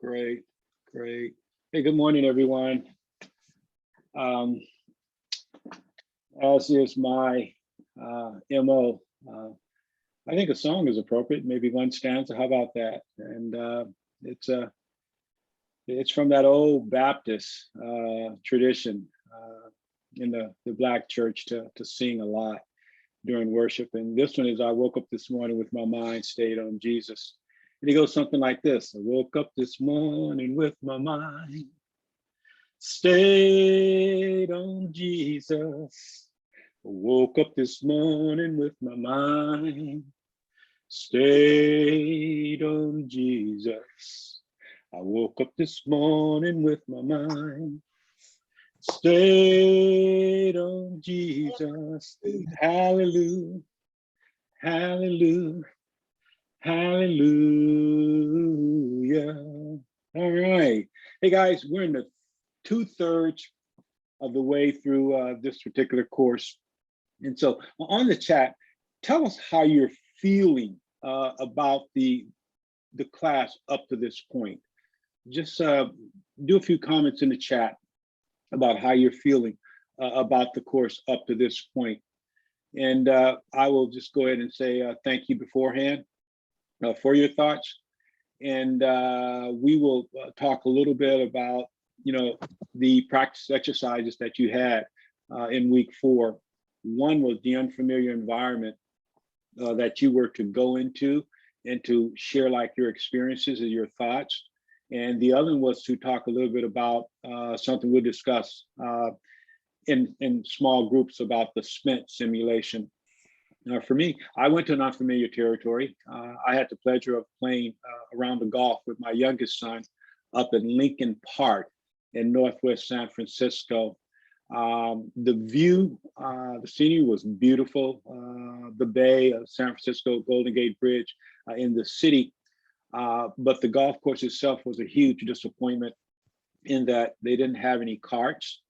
Great, great. Hey, good morning, everyone. Um, as is my MO, I think a song is appropriate, maybe one stanza. How about that? And it's uh, it's from that old Baptist tradition in the Black church to sing a lot during worship. And this one is I woke up this morning with my mind stayed on Jesus. And it goes something like this. I woke up this morning with my mind stayed on Jesus. I woke up this morning with my mind stayed on Jesus. I woke up this morning with my mind stayed on Jesus. Hallelujah, hallelujah, hallelujah. All right. Hey guys, we're in the 2/3 of the way through this particular course. And so on the chat, tell us how you're feeling about the class up to this point. Just do a few comments in the chat about how you're feeling about the course up to this point. And I will just go ahead and say thank you beforehand for your thoughts. And we will talk a little bit about, the practice exercises that you had in week 4. One was the unfamiliar environment that you were to go into and to share like your experiences and your thoughts. And the other one was to talk a little bit about something we'll discuss in small groups about the SPENT simulation. For me, I went to an unfamiliar territory. I had the pleasure of playing around the golf with my youngest son up in Lincoln Park in Northwest San Francisco. The view, the scenery was beautiful. The Bay of San Francisco, Golden Gate Bridge in the city. But the golf course itself was a huge disappointment in that they didn't have any carts,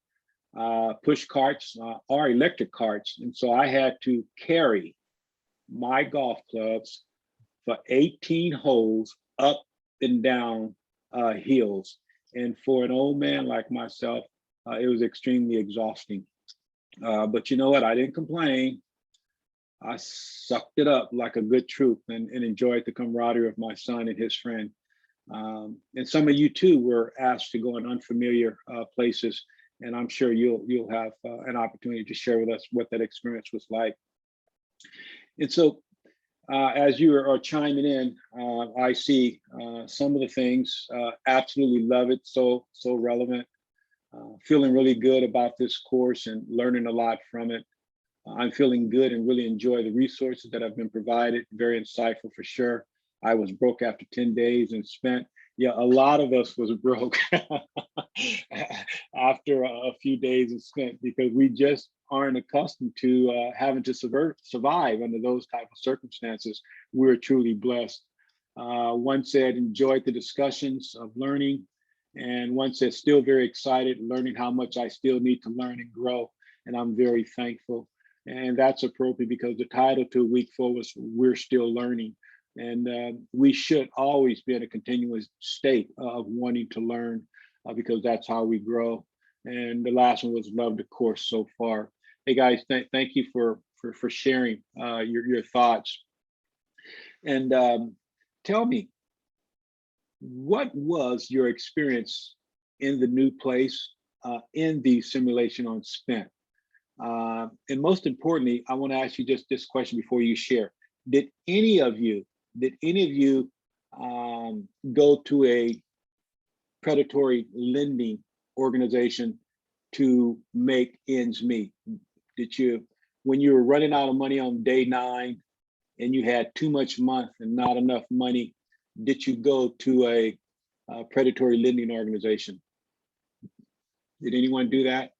push carts or electric carts. And so I had to carry my golf clubs for 18 holes up and down hills. And for an old man like myself, it was extremely exhausting. But you know what? I didn't complain. I sucked it up like a good troop and enjoyed the camaraderie of my son and his friend. And some of you too were asked to go in unfamiliar places, and I'm sure you'll have an opportunity to share with us what that experience was like. And so, as you are chiming in, I see some of the things. Absolutely love it. So relevant. Feeling really good about this course and learning a lot from it. I'm feeling good and really enjoy the resources that have been provided. Very insightful for sure. I was broke after 10 days and spent, a lot of us was broke after a few days and spent because we just aren't accustomed to having to survive under those type of circumstances. We're truly blessed. One said, enjoyed the discussions of learning. And one said, still very excited, learning how much I still need to learn and grow. And I'm very thankful. And that's appropriate because the title to week 4 was We're Still Learning. And we should always be in a continuous state of wanting to learn because that's how we grow. And the last one was love the course so far. Hey guys, thank you for sharing your thoughts. And tell me, what was your experience in the new place in the simulation on SPENT? And most importantly, I want to ask you just this question before you share. Did any of you go to a predatory lending organization to make ends meet? Did you, when you were running out of money on day 9 and you had too much month and not enough money, did you go to a predatory lending organization? Did anyone do that?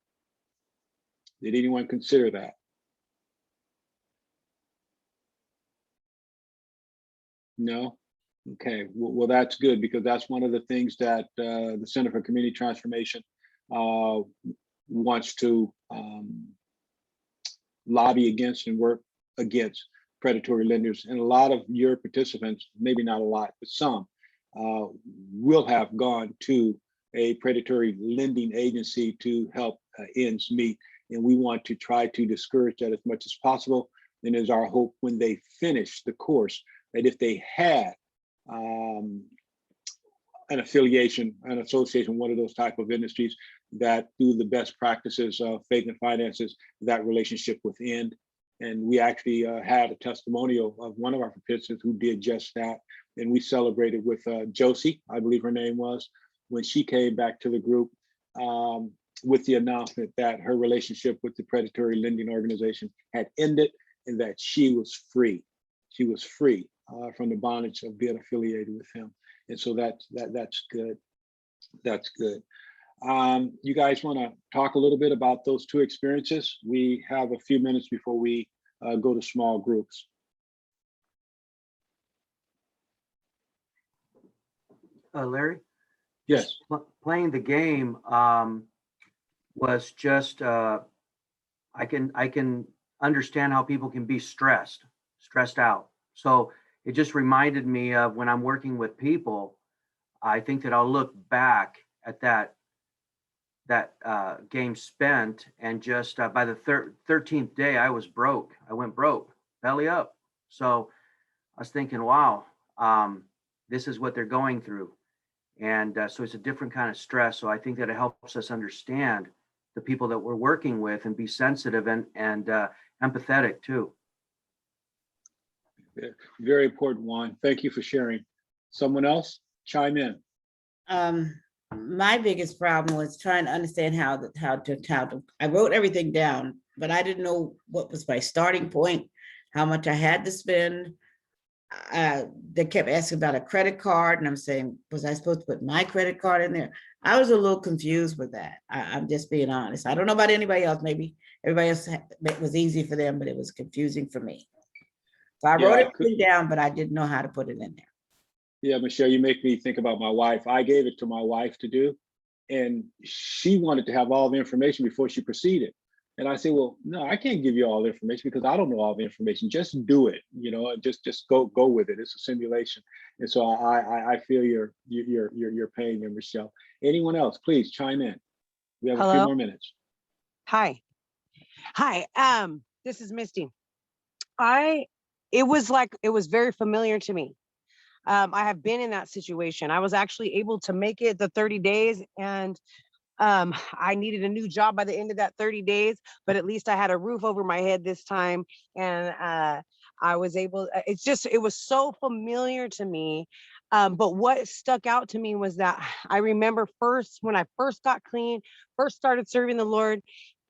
Did anyone consider that? No? Okay, well that's good because that's one of the things that the Center for Community Transformation wants to lobby against and work against predatory lenders. And a lot of your participants, maybe not a lot, but some, will have gone to a predatory lending agency to help ends meet. And we want to try to discourage that as much as possible. And it's our hope when they finish the course that if they had an affiliation, an association, one of those type of industries, that through the best practices of faith and finances, that relationship would end. And we actually had a testimonial of one of our participants who did just that. And we celebrated with Josie, I believe her name was, when she came back to the group with the announcement that her relationship with the predatory lending organization had ended and that she was free. She was free from the bondage of being affiliated with him. And so that's good. That's good. You guys want to talk a little bit about those two experiences? We have a few minutes before we go to small groups. Larry? Yes. Playing the game was just, I can understand how people can be stressed out. So it just reminded me of when I'm working with people, I think that I'll look back at that game spent, and just by the 13th day, I was broke. I went broke, belly up. So I was thinking, wow, this is what they're going through. And so it's a different kind of stress. So I think that it helps us understand the people that we're working with and be sensitive and empathetic too. Very important, Juan. Thank you for sharing. Someone else chime in. My biggest problem was trying to understand how to. I wrote everything down, but I didn't know what was my starting point, how much I had to spend. They kept asking about a credit card, and I'm saying, was I supposed to put my credit card in there? I was a little confused with that. I'm just being honest. I don't know about anybody else. Maybe everybody else, it was easy for them, but it was confusing for me. So I wrote everything down, but I didn't know how to put it in there. Yeah, Michelle, you make me think about my wife. I gave it to my wife to do, and she wanted to have all the information before she proceeded. And I say, well, no, I can't give you all the information because I don't know all the information. Just do it, just go with it. It's a simulation. And so I feel your pain there, Michelle. Anyone else, please chime in. We have a few more minutes. Hi. This is Misty. It was very familiar to me. I have been in that situation. I was actually able to make it the 30 days, and I needed a new job by the end of that 30 days, but at least I had a roof over my head this time. And I was able, it was so familiar to me. But what stuck out to me was that I remember when I first got clean, first started serving the Lord,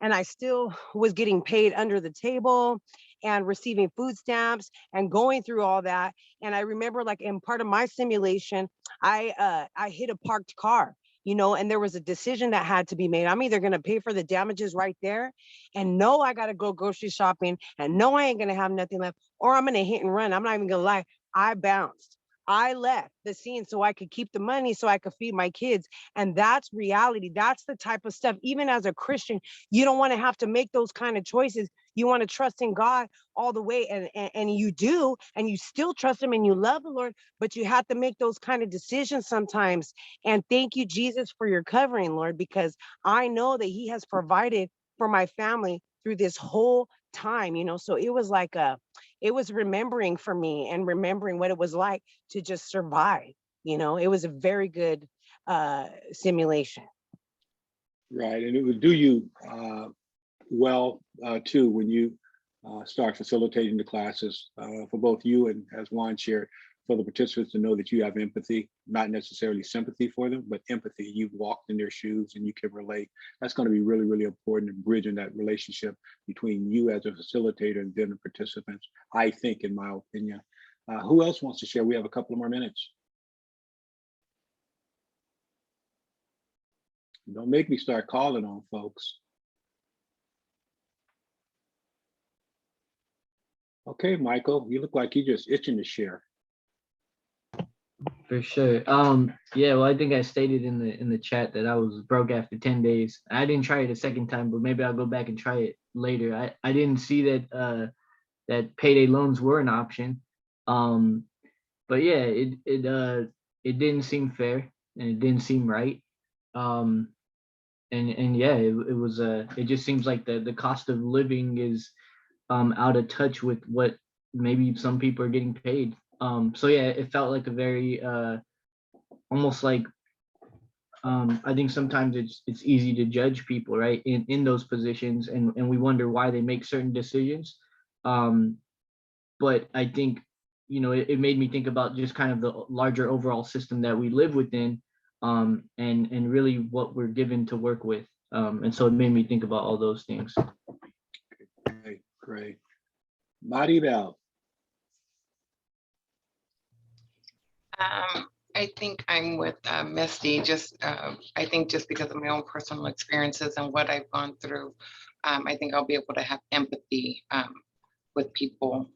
and I still was getting paid under the table and receiving food stamps and going through all that. And I remember, like, in part of my simulation, I hit a parked car, and there was a decision that had to be made. I'm either going to pay for the damages right there and know I got to go grocery shopping and know I ain't going to have nothing left, or I'm going to hit and run. I'm not even going to lie. I bounced. I left the scene so I could keep the money so I could feed my kids. And that's reality. That's the type of stuff. Even as a Christian, you don't want to have to make those kind of choices. You want to trust in God all the way. And you do, and you still trust him and you love the Lord, but you have to make those kind of decisions sometimes. And thank you, Jesus, for your covering, Lord, because I know that he has provided for my family through this whole time, so it was like it was remembering for me and remembering what it was like to just survive. It was a very good simulation. Right, and it would do you well too when you start facilitating the classes for both you and, as Juan shared, for the participants to know that you have empathy, not necessarily sympathy for them, but empathy. You've walked in their shoes and you can relate. That's going to be really, really important in bridging that relationship between you as a facilitator and then the participants, I think, in my opinion. Who else wants to share? We have a couple of more minutes. Don't make me start calling on folks. Okay, Michael, you look like you're just itching to share. For sure. Yeah, well, I think I stated in the chat that I was broke after 10 days. I didn't try it a second time, but maybe I'll go back and try it later. I didn't see that that payday loans were an option. But yeah, it didn't seem fair and it didn't seem right. Um, and yeah, it was it just seems like the cost of living is out of touch with what maybe some people are getting paid. So yeah, it felt like a very almost like I think sometimes it's easy to judge people, right, in those positions, and we wonder why they make certain decisions. But I think, it made me think about just kind of the larger overall system that we live within, and really what we're given to work with. And so it made me think about all those things. Great, great. Maribel. I think I'm with Misty. I think just because of my own personal experiences and what I've gone through, I think I'll be able to have empathy with people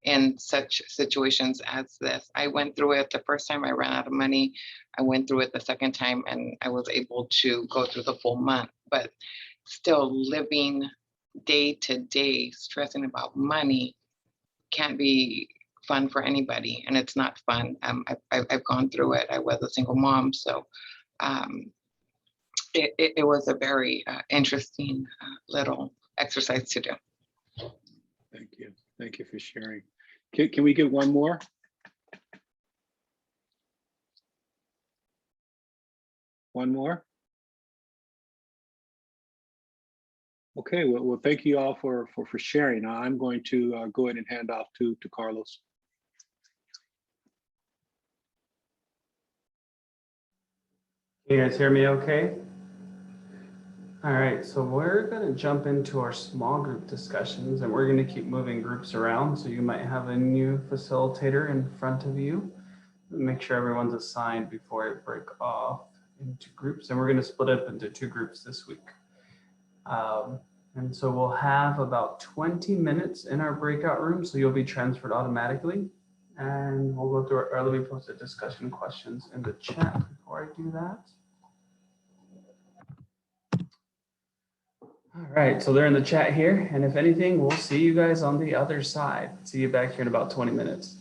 in such situations as this. I went through it the first time I ran out of money. I went through it the second time and I was able to go through the full month, but still living day to day, stressing about money can't be fun for anybody, and it's not fun. I've gone through it. I was a single mom, so it was a very interesting little exercise to do. Thank you for sharing. Can we get one more? One more? Okay, well, thank you all for sharing. I'm going to go ahead and hand off to Carlos. Can you guys hear me okay? All right, so we're gonna jump into our small group discussions and we're gonna keep moving groups around. So you might have a new facilitator in front of you. Make sure everyone's assigned before I break off into groups, and we're gonna split up into 2 groups this week. And so we'll have about 20 minutes in our breakout room, so you'll be transferred automatically. And we'll go through our early posted discussion questions in the chat before I do that. All right, so they're in the chat here, and if anything, we'll see you guys on the other side. See you back here in about 20 minutes.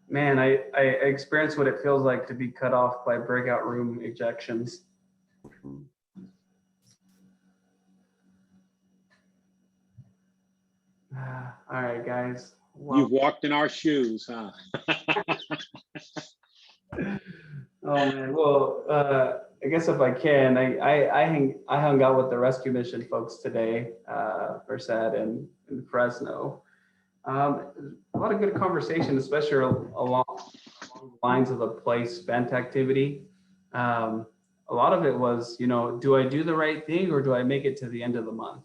Man, I experienced what it feels like to be cut off by breakout room ejections. All right, guys. You've walked in our shoes, huh? Oh man, well, I guess if I can, I hung out with the rescue mission folks today, for SAD in Fresno. A lot of good conversation, especially along the lines of the play spent activity. A lot of it was, you know, do I do the right thing or do I make it to the end of the month?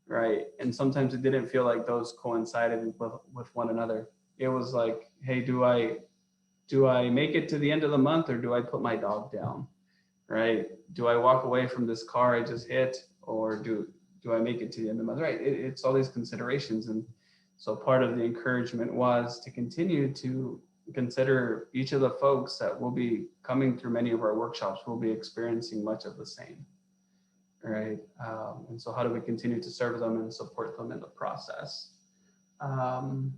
Right. And sometimes it didn't feel like those coincided with one another. It was like, hey, do I make it to the end of the month or do I put my dog down? Right? Do I walk away from this car I just hit or do I make it to the end of the month? Right. It's all these considerations. And so part of the encouragement was to continue to consider each of the folks that will be coming through many of our workshops will be experiencing much of the same. Right. And so how do we continue to serve them and support them in the process? And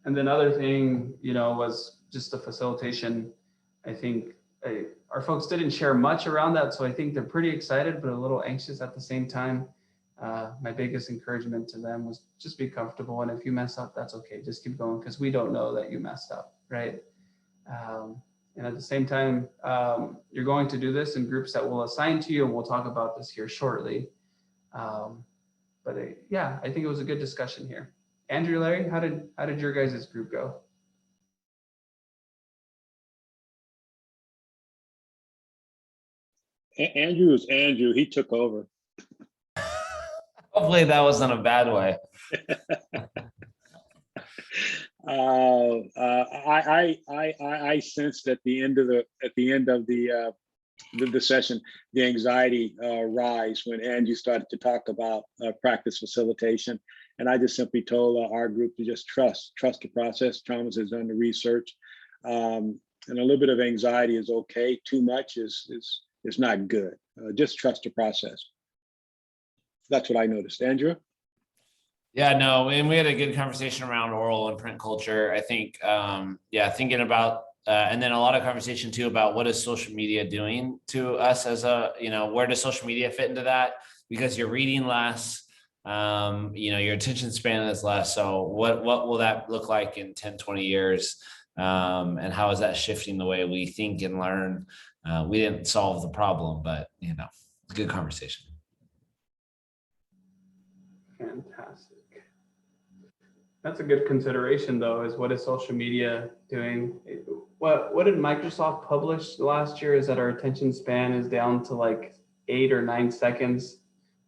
then other thing, you know, was just the facilitation. I think our folks didn't share much around that. So I think they're pretty excited, but a little anxious at the same time. My biggest encouragement to them was just be comfortable. And if you mess up, that's okay. Just keep going because we don't know that you messed up. Right. And at the same time, you're going to do this in groups that we'll assign to you, and we'll talk about this here shortly. Yeah, I think it was a good discussion here. Andrew, Larry, how did your guys' group go? Andrew is Andrew. He took over. Hopefully that wasn't a bad way. I sensed at the end of the session, the anxiety rise when Angie started to talk about practice facilitation, and I just simply told our group to just trust the process. Thomas has done the research, and a little bit of anxiety is okay. Too much is not good. Just trust the process. That's what I noticed. Andrew? Yeah, no, and we had a good conversation around oral and print culture. I think, yeah, thinking about, and then a lot of conversation too about what is social media doing to us as a, you know, where does social media fit into that? Because you're reading less, you know, your attention span is less. So what will that look like in 10, 20 years? And how is that shifting the way we think and learn? We didn't solve the problem, but, you know, it's a good conversation. Fantastic. That's a good consideration, though, is what is social media doing? What did Microsoft publish last year is that our attention span is down to like 8 or 9 seconds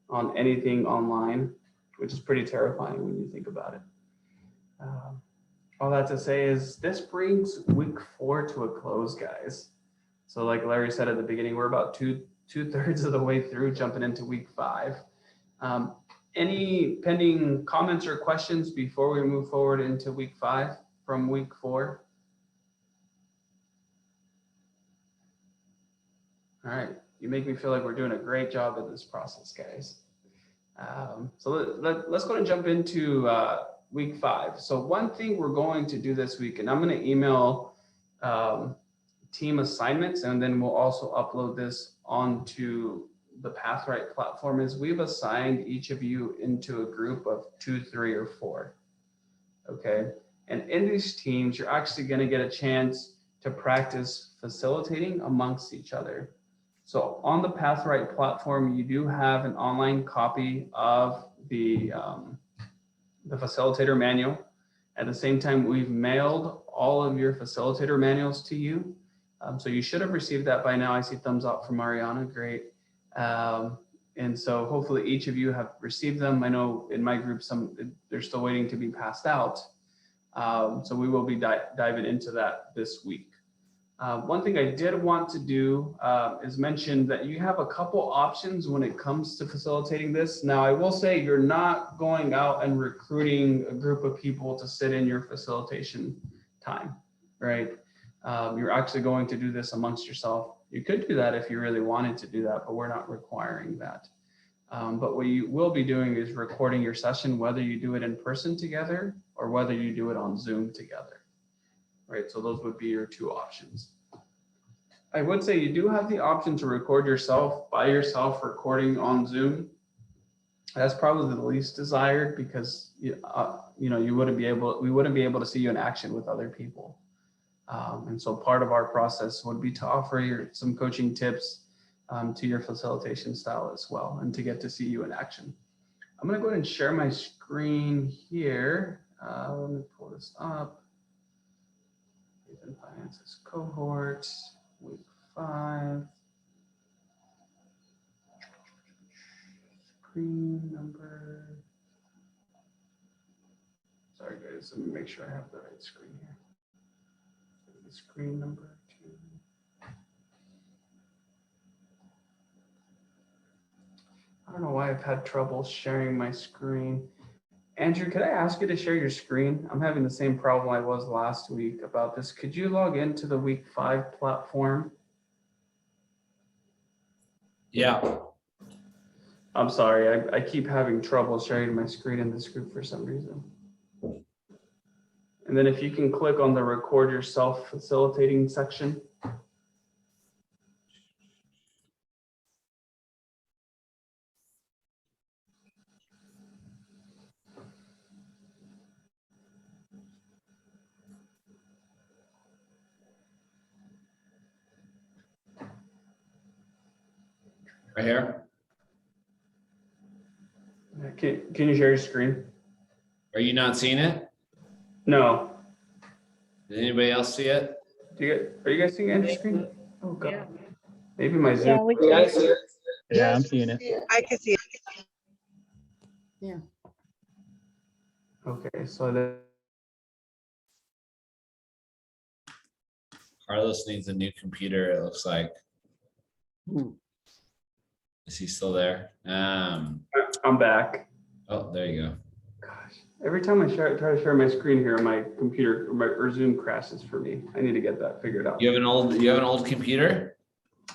on anything online, which is pretty terrifying when you think about it. All that to say is this brings week 4 to a close, guys. So like Larry said at the beginning, we're about two-thirds of the way through, jumping into week 5. Any pending comments or questions before we move forward into week 5 from week 4? All right, you make me feel like we're doing a great job at this process, guys. So let's go and jump into week 5. So one thing we're going to do this week, and I'm going to email team assignments, and then we'll also upload this onto the Pathright platform, is we've assigned each of you into a group of 2, 3, or 4. Okay. And in these teams, you're actually going to get a chance to practice facilitating amongst each other. So on the Pathright platform, you do have an online copy of the facilitator manual. At the same time, we've mailed all of your facilitator manuals to you. So you should have received that by now. I see thumbs up from Ariana. Great. And so hopefully each of you have received them. I know in my group, they're still waiting to be passed out. So we will be diving into that this week. One thing I did want to do is mention that you have a couple options when it comes to facilitating this. Now, I will say you're not going out and recruiting a group of people to sit in your facilitation time, right? You're actually going to do this amongst yourself. You could do that if you really wanted to do that, but we're not requiring that. But what you will be doing is recording your session, whether you do it in person together or whether you do it on Zoom together, right? So those would be your 2 options. I would say you do have the option to record yourself by yourself recording on Zoom. That's probably the least desired because you know we wouldn't be able to see you in action with other people. And so part of our process would be to offer some coaching tips to your facilitation style as well, and to get to see you in action. I'm going to go ahead and share my screen here. Let me pull this up. Finances cohort, week 5. Screen number. Sorry guys, let me make sure I have the right screen here. Screen number 2. I don't know why I've had trouble sharing my screen. Andrew, could I ask you to share your screen? I'm having the same problem I was last week about this. Could you log into the week 5 platform? Yeah. I'm sorry, I keep having trouble sharing my screen in this group for some reason. And then if you can click on the record yourself facilitating section. Right here. Can you share your screen? Are you not seeing it? No. Did anybody else see it? Are you guys seeing Andrew's screen? Oh god. Yeah. Maybe my Zoom. Yeah, we can see it. Yeah, I'm seeing it. I can see it. Yeah. Okay, so the Carlos needs a new computer, it looks like. Is he still there? I'm back. Oh, there you go. Gosh, every time I try to share my screen here, my computer or Zoom crashes for me. I need to get that figured out. You have an old computer?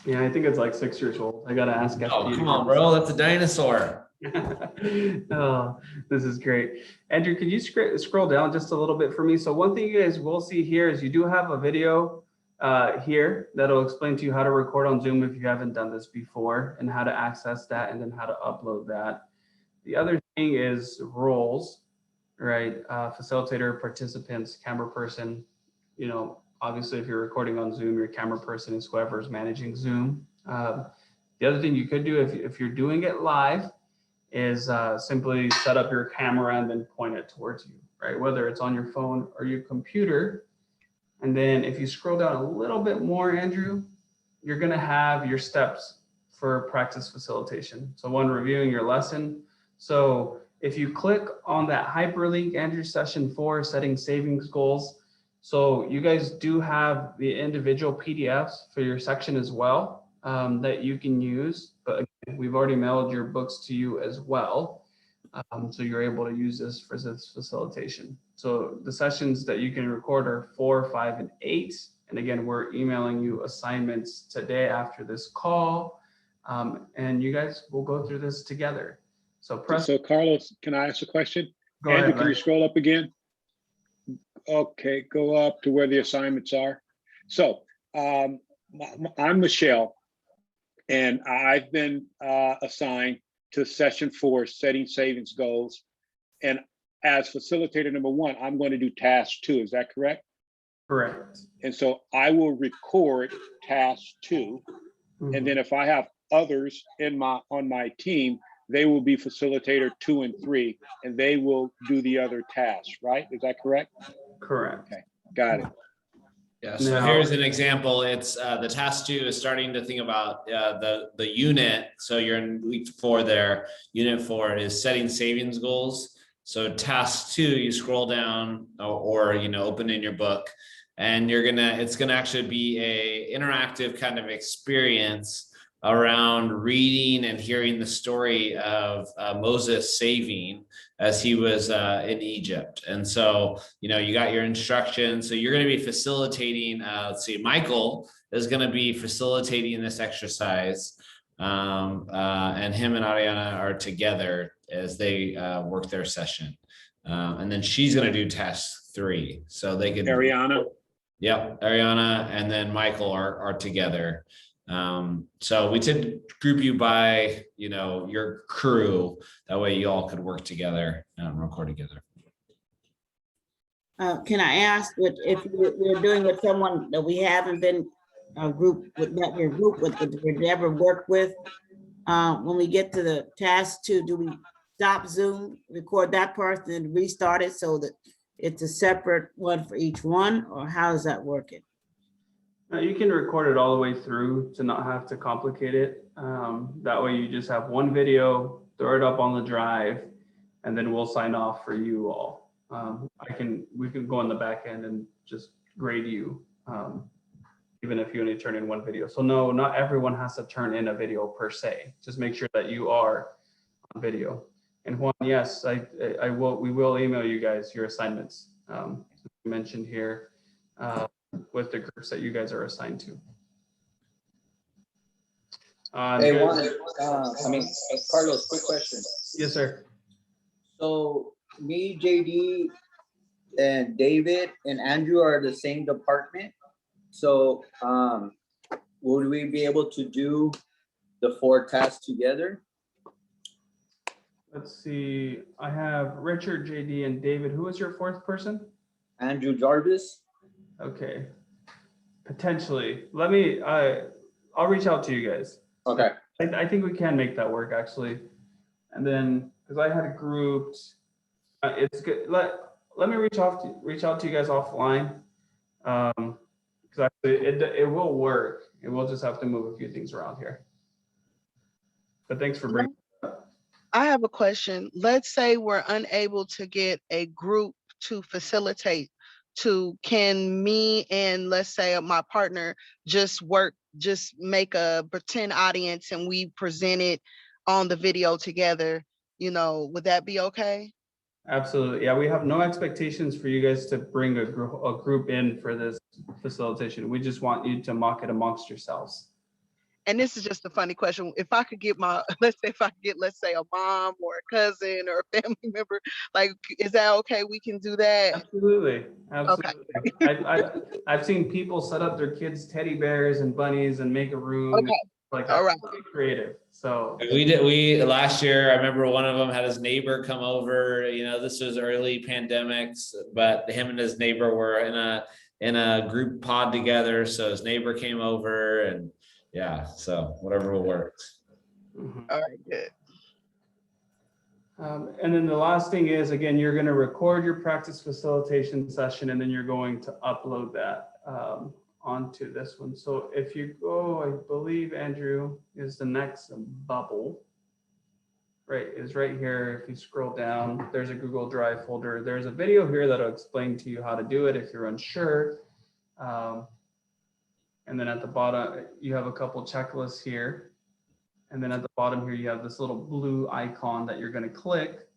Yeah, I think it's like 6 years old. I gotta ask. Oh, FD to come on, get bro. That's a dinosaur. this. Oh, this is great. Andrew, could you scroll down just a little bit for me? So one thing you guys will see here is you do have a video here that'll explain to you how to record on Zoom if you haven't done this before, and how to access that, and then how to upload that. The other thing is roles, right? Facilitator, participants, camera person. You know, obviously if you're recording on Zoom, your camera person is whoever's managing Zoom. The other thing you could do if you're doing it live is simply set up your camera and then point it towards you, right? Whether it's on your phone or your computer. And then if you scroll down a little bit more, Andrew, you're gonna have your steps for practice facilitation. So one, reviewing your lesson. So if you click on that hyperlink, Andrew, session 4, setting savings goals. So you guys do have the individual PDFs for your section as well that you can use, but again, we've already mailed your books to you as well. So you're able to use this for this facilitation. So the sessions that you can record are 4, 5, and 8. And again, we're emailing you assignments today after this call. And you guys will go through this together. So Carlos, can I ask a question? Go Andrew, ahead, can you Ryan. scroll up again? Okay, go up to where the assignments are. So I'm Michelle, and I've been assigned to session 4, setting savings goals. And as facilitator number 1, I'm going to do task 2. Is that correct? Correct. And so I will record task 2. And then if I have others on my team, they will be facilitator 2 and 3, and they will do the other tasks, right? Is that correct? Correct. Okay, got it. Yeah, so Now- here's an example. It's the task 2 is starting to think about the unit. So you're in week 4 there. Unit 4 is setting savings goals. So task 2, you scroll down or open in your book, and it's gonna actually be a interactive kind of experience around reading and hearing the story of Moses saving as he was in Egypt. And so, you got your instructions. So you're going to be facilitating, let's see, Michael is going to be facilitating this exercise. And him and Ariana are together as they work their session. And then she's going to do task 3. So they can. Ariana? Yep, Ariana and then Michael are together. So we did group you by, your crew. That way you all could work together and record together. Can I ask what if we're doing with someone that we haven't been a group with, that we're group with, that we've never worked with? When we get to the task 2, do we stop Zoom, record that part, and restart it so that it's a separate one for each one, or how is that working? You can record it all the way through to not have to complicate it. That way you just have one video, throw it up on the drive, and then we'll sign off for you all. We can go on the back end and just grade you, even if you only turn in one video. So no, not everyone has to turn in a video per se. Just make sure that you are on video. And Juan, yes, we will email you guys your assignments, mentioned here, with the groups that you guys are assigned to. Hey, Juan, Carlos, quick question. Yes, sir. So me, JD, and David and Andrew are the same department. So would we be able to do the 4 tasks together? Let's see. I have Richard, JD, and David. Who is your 4th person? Andrew Jarvis. Okay. Potentially. Let me, I'll reach out to you guys. Okay. I think we can make that work actually. And then, because I had grouped, it's good. Let me reach out to you guys offline. Because it will work. It will just have to move a few things around here. But thanks for bringing it up. I have a question. Let's say we're unable to get a group to facilitate. Can me and let's say my partner just make a pretend audience and we present it on the video together, would that be okay? Absolutely. Yeah, we have no expectations for you guys to bring a group in for this facilitation. We just want you to mock it amongst yourselves. And this is just a funny question. If I could get let's say a mom or a cousin or a family member, like, is that okay? We can do that? Absolutely. Absolutely. Okay. I've seen people set up their kids' teddy bears and bunnies and make a room. Okay. Like, all right. Really creative. So We last year, I remember one of them had his neighbor come over, this was early pandemics, but him and his neighbor were in a group pod together. So his neighbor came over and yeah, so whatever will work. All right, good. And then the last thing is, again, you're going to record your practice facilitation session and then you're going to upload that onto this one. So if you go, I believe Andrew is the next bubble, right? Is right here. If you scroll down, there's a Google Drive folder. There's a video here that'll explain to you how to do it if you're unsure. And then at the bottom, you have a couple checklists here. And then at the bottom here, you have this little blue icon that you're going to click.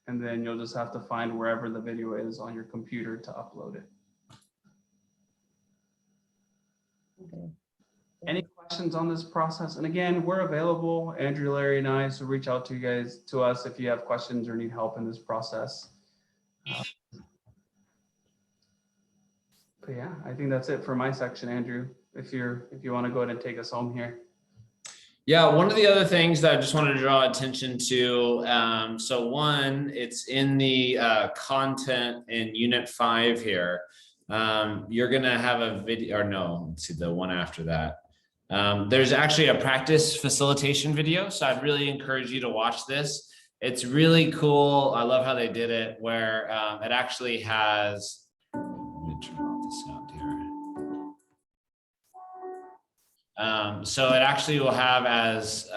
And then you'll just have to find wherever the video is on your computer to upload it. Okay. Any questions on this process? And again, we're available, Andrew, Larry, and I, so reach out to us if you have questions or need help in this process. But yeah, I think that's it for my section, Andrew, if you want to go ahead and take us home here. Yeah, one of the other things that I just wanted to draw attention to, so one, it's in the content in Unit 5 here. You're gonna have a video, or no, let's see, the one after that. There's actually a practice facilitation video, so I'd really encourage you to watch this. It's really cool. I love how they did it, where it actually has, let me turn off the sound here. So it actually will have, as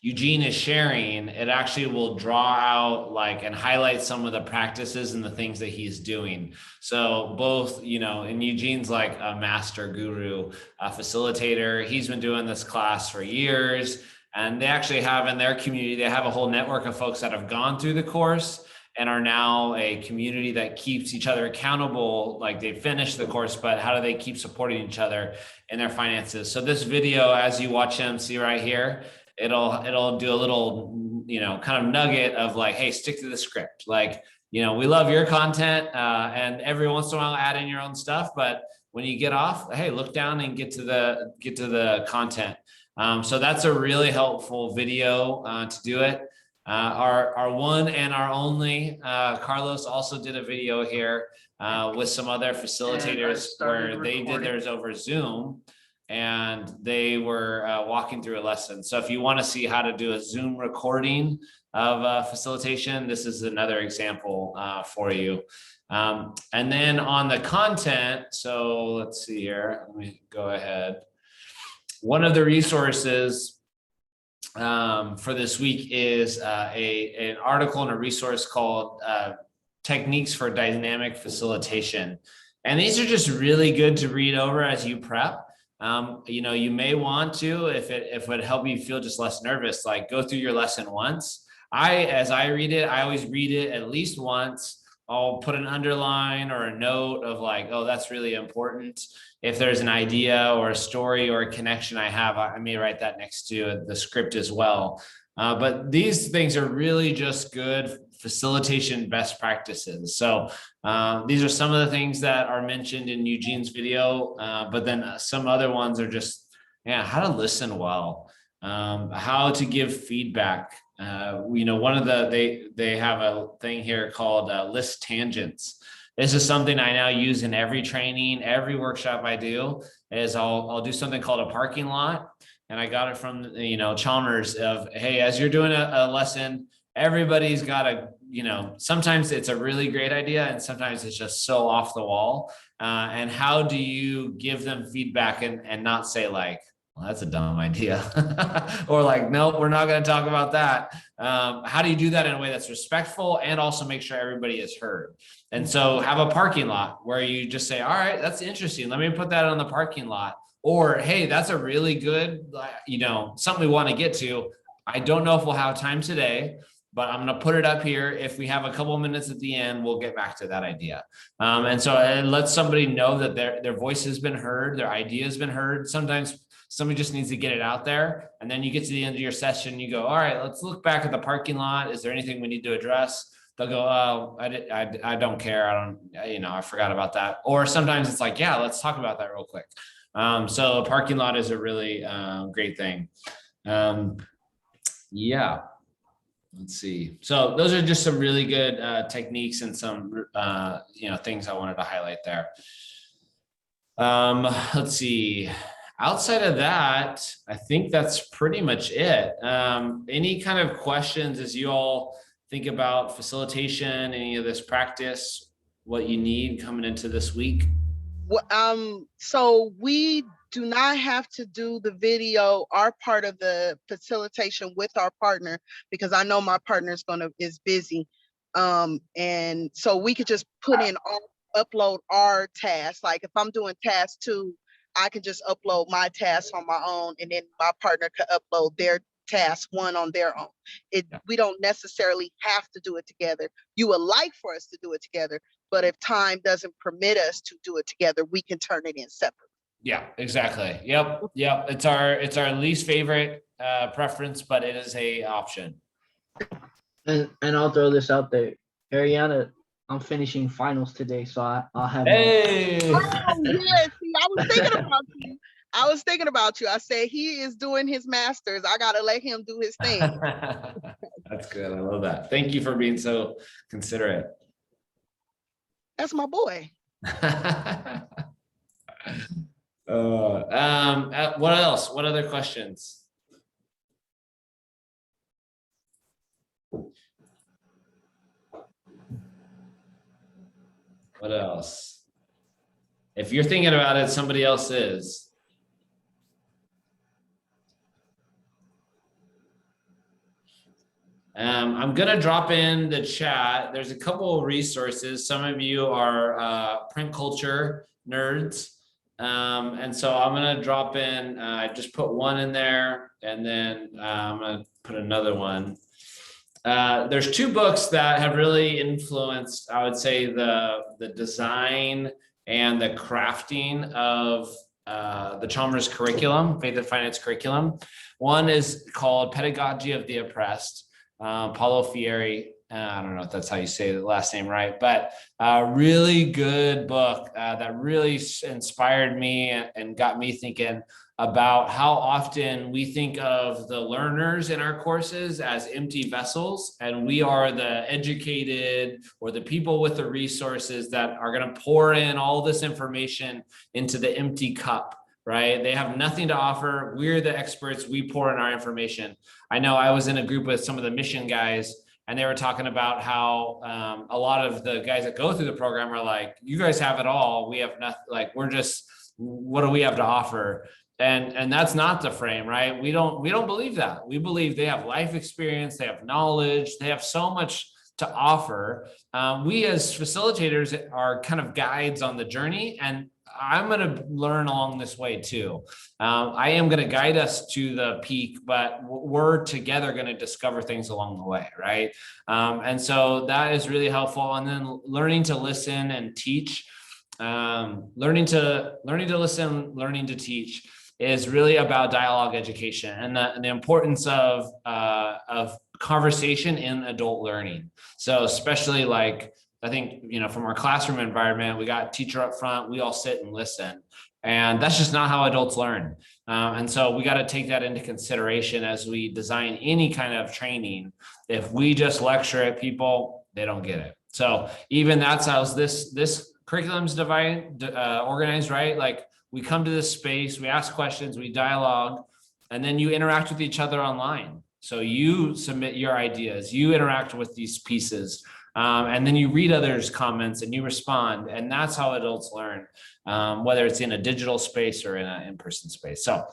Eugene is sharing, it actually will draw out and highlight some of the practices and the things that he's doing. So both, and Eugene's like a master guru, a facilitator. He's been doing this class for years, and they actually have in their community, they have a whole network of folks that have gone through the course and are now a community that keeps each other accountable. Like they finished the course, but how do they keep supporting each other in their finances? So this video, as you watch him, see right here, it'll do a little, kind of nugget of hey, stick to the script. We love your content, and every once in a while add in your own stuff, but when you get off, hey, look down and get to the content. So that's a really helpful video to do it. Our one and our only Carlos also did a video here with some other facilitators where they did theirs over Zoom, and they were walking through a lesson. So if you want to see how to do a Zoom recording of facilitation, this is another example for you. And then on the content, so let's see here, let me go ahead. One of the resources for this week is an article and a resource called Techniques for Dynamic Facilitation. And these are just really good to read over as you prep. You know, you may want to, if it would help you feel just less nervous, like go through your lesson once. As I read it, I always read it at least once. I'll put an underline or a note of like, oh, that's really important. If there's an idea or a story or a connection I have, I may write that next to the script as well. But these things are really just good facilitation best practices. So these are some of the things that are mentioned in Eugene's video, but then some other ones are just, yeah, how to listen well, how to give feedback. You know, one of they have a thing here called list tangents. This is something I now use in every training, every workshop I do, is I'll do something called a parking lot. And I got it from, you know, Chalmers of, hey, as you're doing a lesson, everybody's got a, you know, sometimes it's a really great idea and sometimes it's just so off the wall. And how do you give them feedback and not say like, well, that's a dumb idea. Or like, no, we're not going to talk about that. How do you do that in a way that's respectful and also make sure everybody is heard? And so have a parking lot where you just say, all right, that's interesting. Let me put that on the parking lot. Or, hey, that's a really good, you know, something we want to get to. I don't know if we'll have time today, but I'm going to put it up here. If we have a couple of minutes at the end, we'll get back to that idea. And so it lets somebody know that their voice has been heard, their idea has been heard. Sometimes somebody just needs to get it out there. And then you get to the end of your session, you go, all right, let's look back at the parking lot. Is there anything we need to address? They'll go, oh, I don't care. I forgot about that. Or sometimes it's like, yeah, let's talk about that real quick. So a parking lot is a really great thing. Yeah. Let's see. So those are just some really good techniques and some things I wanted to highlight there. Let's see. Outside of that, I think that's pretty much it. Any kind of questions as you all think about facilitation, any of this practice, what you need coming into this week? So we do not have to do the video, our part of the facilitation with our partner, because I know my partner is busy. And so we could just upload our tasks. Like if I'm doing task 2, I can just upload my tasks on my own, and then my partner could upload their task 1 on their own. We don't necessarily have to do it together. You would like for us to do it together, but if time doesn't permit us to do it together, we can turn it in separately. Yeah, exactly. Yep. It's our least favorite preference, but it is a option. And I'll throw this out there, Ariana. I'm finishing finals today, so I'll have. Hey. Oh yeah, see, I was thinking about you. I said he is doing his masters. I gotta let him do his thing. That's good. I love that. Thank you for being so considerate. That's my boy. What else? What other questions? What else? If you're thinking about it, somebody else is. I'm gonna drop in the chat. There's a couple of resources. Some of you are print culture nerds. And so I'm gonna drop in, I just put one in there, and then I'm gonna put another one. There's 2 books that have really influenced, I would say, the design and the crafting of the Chalmers curriculum, Faith and Finance curriculum. One is called Pedagogy of the Oppressed, Paulo Freire, I don't know if that's how you say the last name right, but a really good book that really inspired me and got me thinking about how often we think of the learners in our courses as empty vessels, and we are the educated or the people with the resources that are going to pour in all this information into the empty cup, right? They have nothing to offer. We're the experts. We pour in our information. I know I was in a group with some of the mission guys, and they were talking about how a lot of the guys that go through the program are like, you guys have it all. We have nothing, like, we're just, what do we have to offer? And that's not the frame, right? We don't believe that. We believe they have life experience, they have knowledge, they have so much to offer. We as facilitators are kind of guides on the journey, and I'm going to learn along this way too. I am going to guide us to the peak, but we're together going to discover things along the way, right? And so that is really helpful. And then learning to listen and teach, learning to listen, learning to teach is really about dialogue education and the importance of conversation in adult learning. So especially, like, I think, you know, from our classroom environment, we got teacher up front, we all sit and listen. And that's just not how adults learn. And so we got to take that into consideration as we design any kind of training. If we just lecture at people, they don't get it. So even that's how this curriculum's organized, right? Like, we come to this space, we ask questions, we dialogue, and then you interact with each other online. So you submit your ideas, you interact with these pieces, and then you read others' comments and you respond. And that's how adults learn, whether it's in a digital space or in an in-person space. So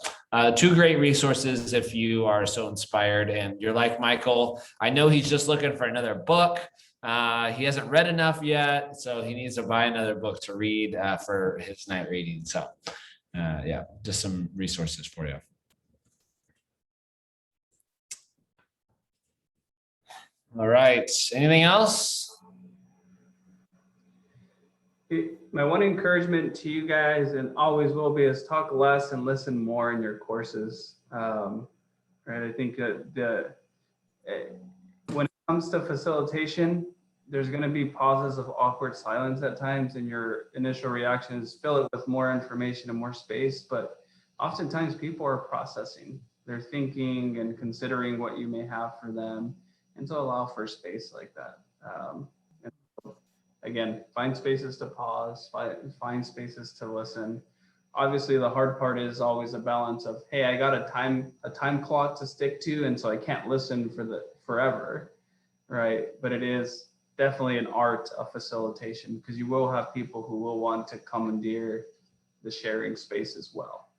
2 great resources if you are so inspired and you're like Michael. I know he's just looking for another book. He hasn't read enough yet, so he needs to buy another book to read for his night reading. So yeah, just some resources for you. All right, anything else? My one encouragement to you guys, and always will be, is talk less and listen more in your courses. Right, I think that when it comes to facilitation, there's going to be pauses of awkward silence at times, and your initial reactions fill it with more information and more space. But oftentimes people are processing, they're thinking and considering what you may have for them. And so allow for space like that. And so, again, find spaces to pause, find spaces to listen. Obviously, the hard part is always a balance of, hey, I got a time clock to stick to, and so I can't listen forever, right? But it is definitely an art of facilitation, because you will have people who will want to commandeer the sharing space as well.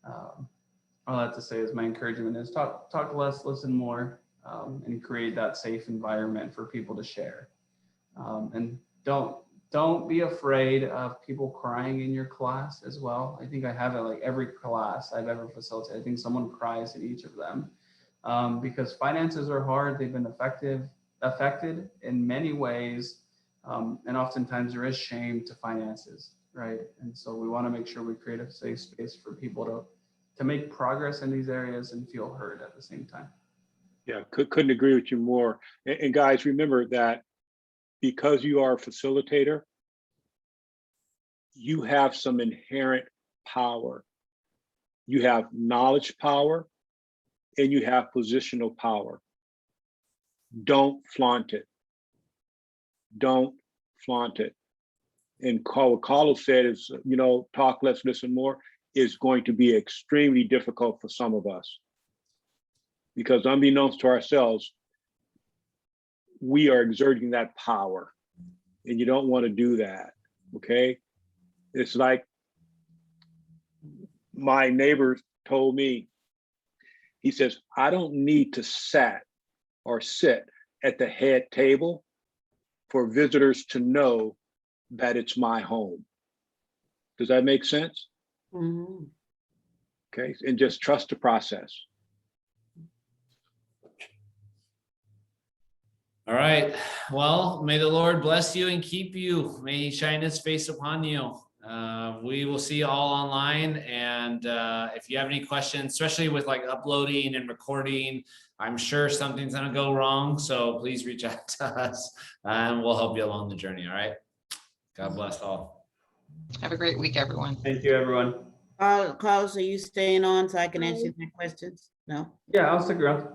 All I have to say is my encouragement is talk less, listen more, and create that safe environment for people to share. And don't be afraid of people crying in your class as well. I think I have it like every class I've ever facilitated. I think someone cries in each of them, because finances are hard. They've been affected in many ways. And oftentimes there is shame to finances, right? And so we want to make sure we create a safe space for people to make progress in these areas and feel heard at the same time. Yeah, couldn't agree with you more. And guys, remember that because you are a facilitator, you have some inherent power. You have knowledge power and you have positional power. Don't flaunt it. Don't flaunt it. And what Carlos said is, you know, talk less, listen more is going to be extremely difficult for some of us. Because unbeknownst to ourselves, we are exerting that power, and you don't want to do that, okay? It's like my neighbor told me, he says, I don't need to sit at the head table for visitors to know that it's my home. Does that make sense? Mhm. Okay, and just trust the process. All right. Well, may the Lord bless you and keep you. May he shine his face upon you. We will see you all online. And if you have any questions, especially with like uploading and recording, I'm sure something's gonna go wrong. So please reach out to us and we'll help you along the journey. All right. God bless all. Have a great week, everyone. Thank you, everyone. Carlos, are you staying on so I can answer my questions? No? Yeah, I'll stick around.